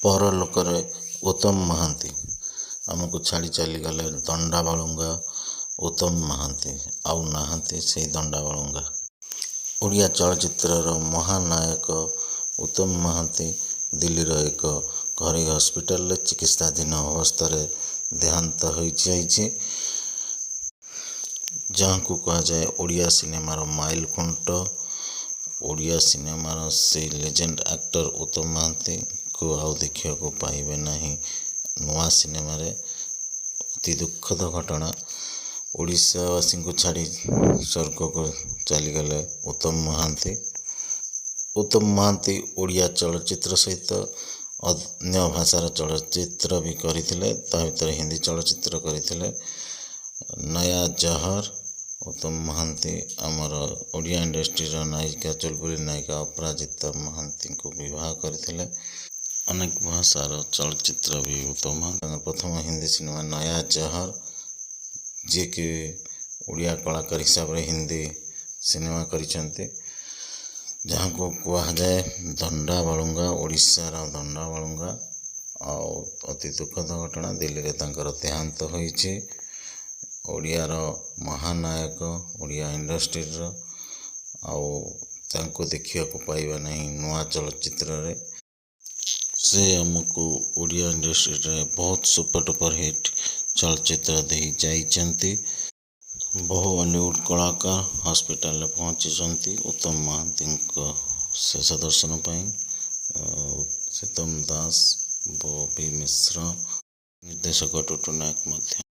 परलोकरे उत्तम महांती आमको छाड़ी चलीगले दंडा बालुंगा उत्तम महांती आउ नाहांती से दंडा बालुंगा। ओडिया चलचित्रर महानायक उत्तम महांती दिल्ली एक घरोई हस्पिटाल चिकित्साधीन अवस्था देहांत हो जाइए, जहाँ को कहा जाए ओडिया सिनेमार माइल खुंट। ओडिया सिनेमार से लेजेंड एक्टर उत्तम महांती को आउ देखा पाइबे नहीं। नुआ सिनेमा अति दुखद घटना, ओडिशावासी को छाड़ी स्वर्ग को चलीगले उत्तम महांती। उत्तम महांती ओडिया चलचित्र सहित अन्य भाषार चलचित्र भी करथिले, ता भीतर हिंदी चलचित्र करथिले नया जहर। उत्तम महांती आमर ओडिया इंडस्ट्री नायिका चुलबुली नायिका अपराजिता महांती को विवाह करथिले। अनेक भाषार चलचित्र भी उत्तम महांती प्रथम हिंदी सिनेमा नया जहर, जी कि ओडिया कलाकार हिसाब से हिंदी सिनेमा करिसेंते, जहाँ को कहा जाए दंडा बालुंगा। ओडिशार दंडा बालुंगा आउ अति दुखद घटना, दिल्ली रे तांकर देहांत होइछि। ओडियार महानायक ओडिया इंडस्ट्री आउ तांको देखिया को पाइबा नहीं नुआ चलचित्र रे। से हमको ओडिया इंडस्ट्री रे बहुत सुपर डुपर हिट चलचित्र दे जाइछंती। बहु बॉलीवुड कलाकार हॉस्पिटल पहुंची उत्तम महांती शेष दर्शन पाई। सीतम दास, बॉबी मिश्र, निर्देशक टुटू नायक।